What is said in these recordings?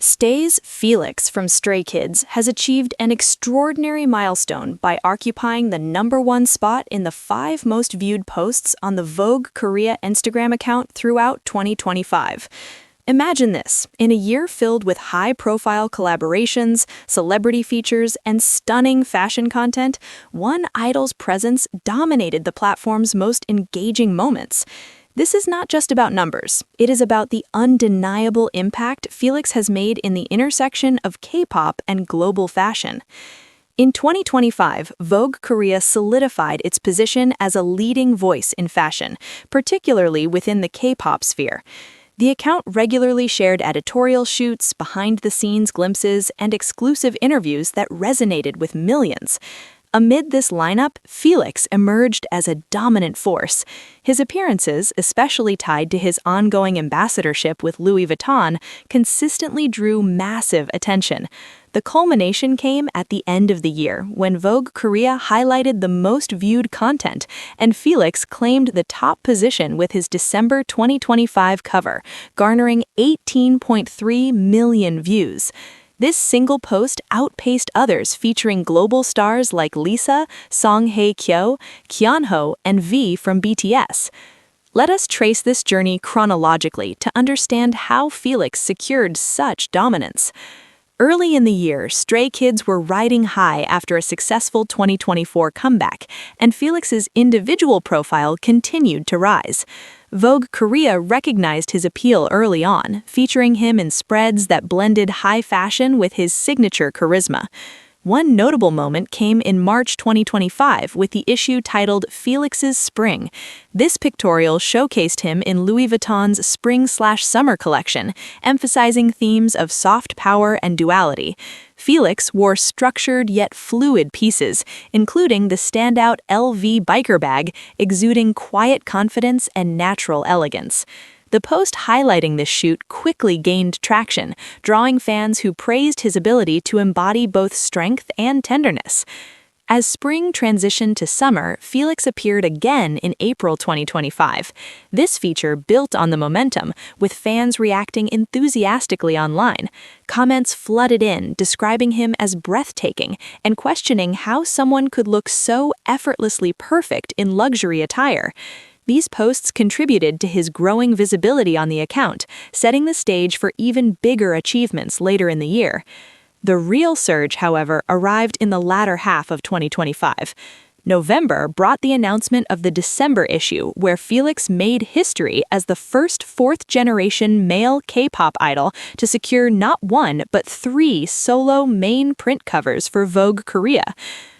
Stay's Felix from Stray Kids has achieved an extraordinary milestone by occupying the #1 spot in the 5 most viewed posts on the Vogue Korea Instagram account throughout 2025. Imagine this, in a year filled with high-profile collaborations, celebrity features, and stunning fashion content, one idol's presence dominated the platform's most engaging moments. This is not just about numbers. It is about the undeniable impact Felix has made in the intersection of K-pop and global fashion. In 2025, Vogue Korea solidified its position as a leading voice in fashion, particularly within the K-pop sphere. The account regularly shared editorial shoots, behind-the-scenes glimpses, and exclusive interviews that resonated with millions. Amid this lineup, Felix emerged as a dominant force. His appearances, especially tied to his ongoing ambassadorship with Louis Vuitton, consistently drew massive attention. The culmination came at the end of the year, when Vogue Korea highlighted the most viewed content, and Felix claimed the top position with his December 2025 cover, garnering 18.3 million views. This single post outpaced others featuring global stars like Lisa, Hye-kyo, Keonho, and V from BTS. Let us trace this journey chronologically to understand how Felix secured such dominance. Early in the year, Stray Kids were riding high after a successful 2024 comeback, and Felix's individual profile continued to rise. Vogue Korea recognized his appeal early on, featuring him in spreads that blended high fashion with his signature charisma. One notable moment came in March 2025 with the issue titled Felix's Spring. This pictorial showcased him in Louis Vuitton's spring/summer collection, emphasizing themes of soft power and duality. Felix wore structured yet fluid pieces, including the standout LV biker bag, exuding quiet confidence and natural elegance. The post highlighting this shoot quickly gained traction, drawing fans who praised his ability to embody both strength and tenderness. As spring transitioned to summer, Felix appeared again in April 2025. This feature built on the momentum, with fans reacting enthusiastically online. Comments flooded in, describing him as breathtaking and questioning how someone could look so effortlessly perfect in luxury attire. These posts contributed to his growing visibility on the account, setting the stage for even bigger achievements later in the year. The real surge, however, arrived in the latter half of 2025. November brought the announcement of the December issue, where Felix made history as the first fourth-generation male K-pop idol to secure not 1 but 3 solo main print covers for Vogue Korea.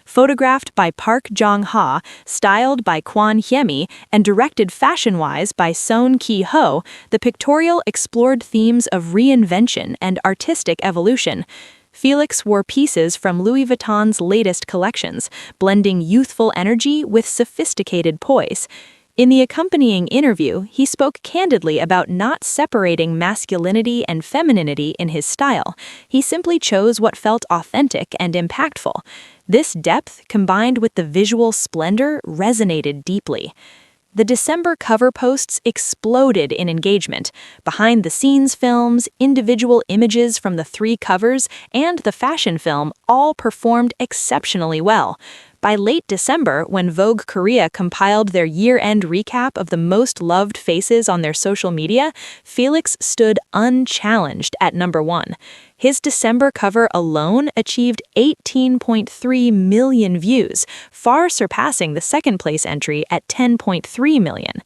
Photographed by Park Jong-ha, styled by Kwon Hyemi, and directed fashion-wise by Son Ki-ho, the pictorial explored themes of reinvention and artistic evolution. Felix wore pieces from Louis Vuitton's latest collections, blending youthful energy with sophisticated poise. In the accompanying interview, he spoke candidly about not separating masculinity and femininity in his style. He simply chose what felt authentic and impactful. This depth, combined with the visual splendor, resonated deeply. The December cover posts exploded in engagement. Behind-the-scenes films, individual images from the 3 covers, and the fashion film all performed exceptionally well. By late December, when Vogue Korea compiled their year-end recap of the most loved faces on their social media, Felix stood unchallenged at #1. His December cover alone achieved 18.3 million views, far surpassing the second-place entry at 10.3 million.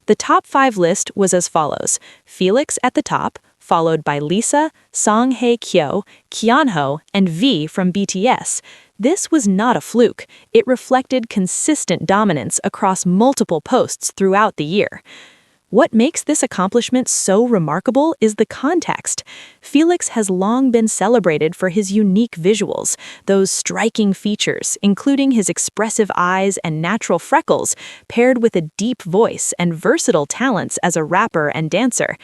The top 5 list was as follows: Felix at the top, followed by Lisa, Hye-kyo, Keonho, and V from BTS. This was not a fluke. It reflected consistent dominance across multiple posts throughout the year. What makes this accomplishment so remarkable is the context. Felix has long been celebrated for his unique visuals, those striking features, including his expressive eyes and natural freckles, paired with a deep voice and versatile talents as a rapper and dancer.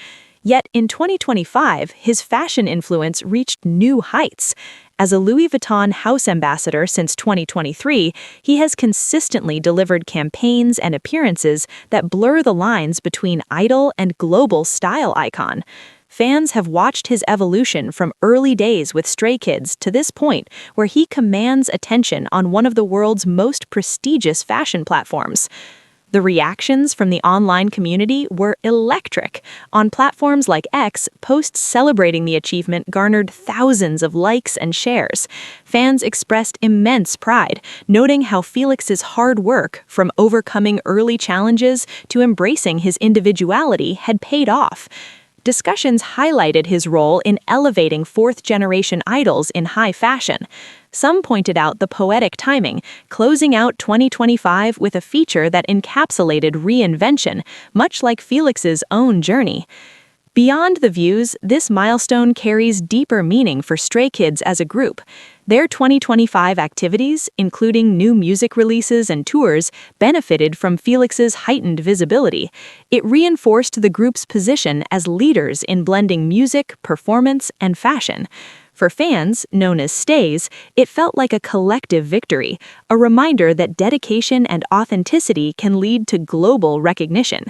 Yet in 2025, his fashion influence reached new heights. As a Louis Vuitton house ambassador since 2023, he has consistently delivered campaigns and appearances that blur the lines between idol and global style icon. Fans have watched his evolution from early days with Stray Kids to this point where he commands attention on one of the world's most prestigious fashion platforms. The reactions from the online community were electric. On platforms like X, posts celebrating the achievement garnered thousands of likes and shares. Fans expressed immense pride, noting how Felix's hard work, from overcoming early challenges to embracing his individuality, had paid off. Discussions highlighted his role in elevating fourth-generation idols in high fashion. Some pointed out the poetic timing, closing out 2025 with a feature that encapsulated reinvention, much like Felix's own journey. Beyond the views, this milestone carries deeper meaning for Stray Kids as a group. Their 2025 activities, including new music releases and tours, benefited from Felix's heightened visibility. It reinforced the group's position as leaders in blending music, performance, and fashion. For fans, known as stays, it felt like a collective victory, a reminder that dedication and authenticity can lead to global recognition.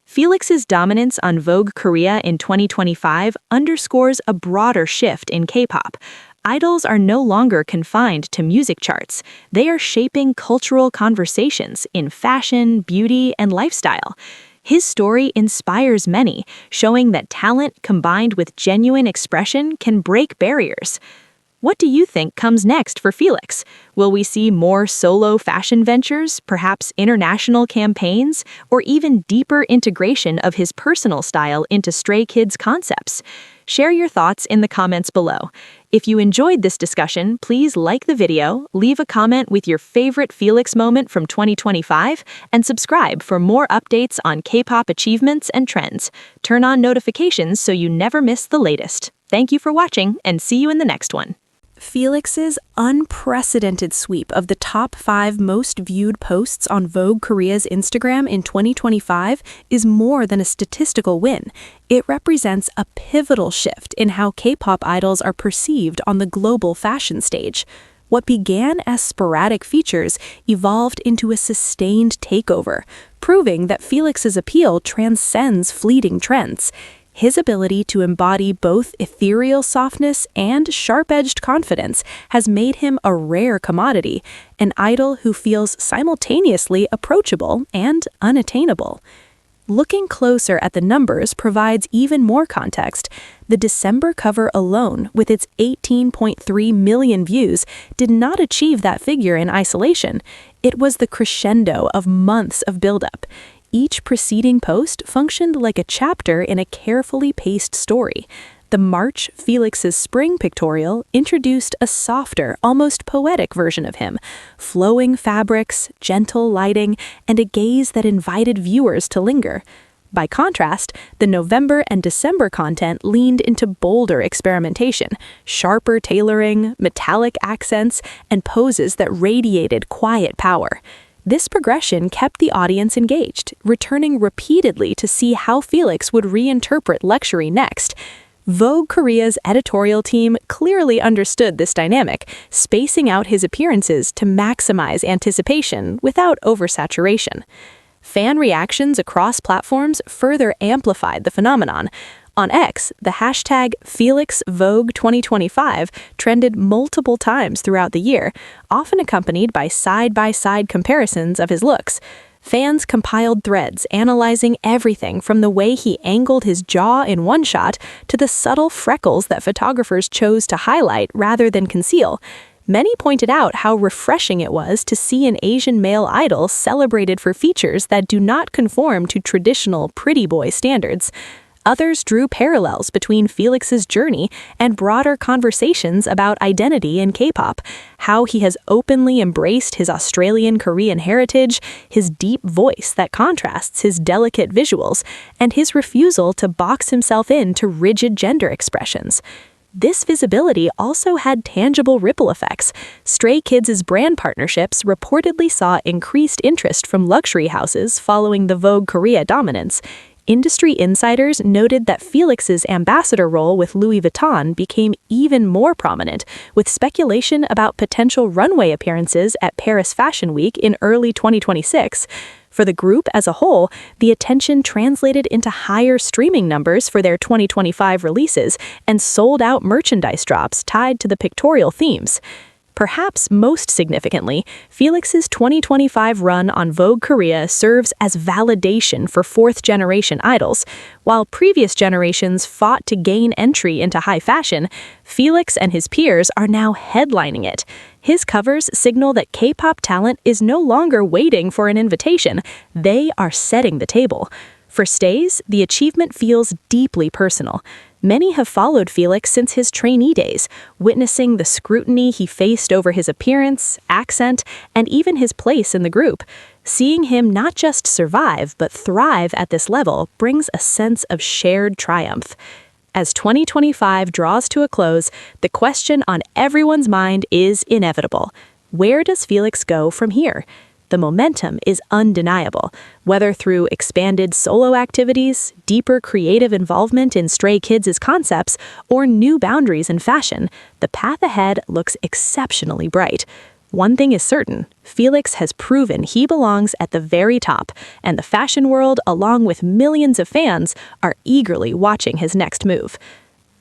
Felix's dominance on Vogue Korea in 2025 underscores a broader shift in K-pop. Idols are no longer confined to music charts. They are shaping cultural conversations in fashion, beauty, and lifestyle. His story inspires many, showing that talent combined with genuine expression can break barriers. What do you think comes next for Felix? Will we see more solo fashion ventures, perhaps international campaigns, or even deeper integration of his personal style into Stray Kids concepts? Share your thoughts in the comments below. If you enjoyed this discussion, please like the video, leave a comment with your favorite Felix moment from 2025, and subscribe for more updates on K-pop achievements and trends. Turn on notifications so you never miss the latest. Thank you for watching, and see you in the next one. Felix's unprecedented sweep of the top 5 most viewed posts on Vogue Korea's Instagram in 2025 is more than a statistical win. It represents a pivotal shift in how K-pop idols are perceived on the global fashion stage. What began as sporadic features evolved into a sustained takeover, proving that Felix's appeal transcends fleeting trends. His ability to embody both ethereal softness and sharp-edged confidence has made him a rare commodity, an idol who feels simultaneously approachable and unattainable. Looking closer at the numbers provides even more context. The December cover alone, with its 18.3 million views, did not achieve that figure in isolation. It was the crescendo of months of buildup. Each preceding post functioned like a chapter in a carefully paced story. The March Felix's Spring pictorial introduced a softer, almost poetic version of him, flowing fabrics, gentle lighting, and a gaze that invited viewers to linger. By contrast, the November and December content leaned into bolder experimentation, sharper tailoring, metallic accents, and poses that radiated quiet power. This progression kept the audience engaged, returning repeatedly to see how Felix would reinterpret luxury next. Vogue Korea's editorial team clearly understood this dynamic, spacing out his appearances to maximize anticipation without oversaturation. Fan reactions across platforms further amplified the phenomenon. On X, the hashtag FelixVogue2025 trended multiple times throughout the year, often accompanied by side-by-side comparisons of his looks. Fans compiled threads analyzing everything from the way he angled his jaw in one shot to the subtle freckles that photographers chose to highlight rather than conceal. Many pointed out how refreshing it was to see an Asian male idol celebrated for features that do not conform to traditional pretty boy standards. Others drew parallels between Felix's journey and broader conversations about identity in K-pop, how he has openly embraced his Australian-Korean heritage, his deep voice that contrasts his delicate visuals, and his refusal to box himself into rigid gender expressions. This visibility also had tangible ripple effects. Stray Kids' brand partnerships reportedly saw increased interest from luxury houses following the Vogue Korea dominance. Industry insiders noted that Felix's ambassador role with Louis Vuitton became even more prominent, with speculation about potential runway appearances at Paris Fashion Week in early 2026. For the group as a whole, the attention translated into higher streaming numbers for their 2025 releases and sold-out merchandise drops tied to the pictorial themes. Perhaps most significantly, Felix's 2025 run on Vogue Korea serves as validation for fourth-generation idols. While previous generations fought to gain entry into high fashion, Felix and his peers are now headlining it. His covers signal that K-pop talent is no longer waiting for an invitation. They are setting the table. For stays, the achievement feels deeply personal. Many have followed Felix since his trainee days, witnessing the scrutiny he faced over his appearance, accent, and even his place in the group. Seeing him not just survive, but thrive at this level brings a sense of shared triumph. As 2025 draws to a close, the question on everyone's mind is inevitable. Where does Felix go from here? The momentum is undeniable. Whether through expanded solo activities, deeper creative involvement in Stray Kids' concepts, or new boundaries in fashion, the path ahead looks exceptionally bright. One thing is certain, Felix has proven he belongs at the very top, and the fashion world, along with millions of fans, are eagerly watching his next move.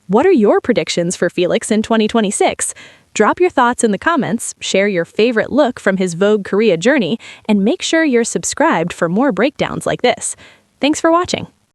What are your predictions for Felix in 2026? Drop your thoughts in the comments, share your favorite look from his Vogue Korea journey, and make sure you're subscribed for more breakdowns like this. Thanks for watching.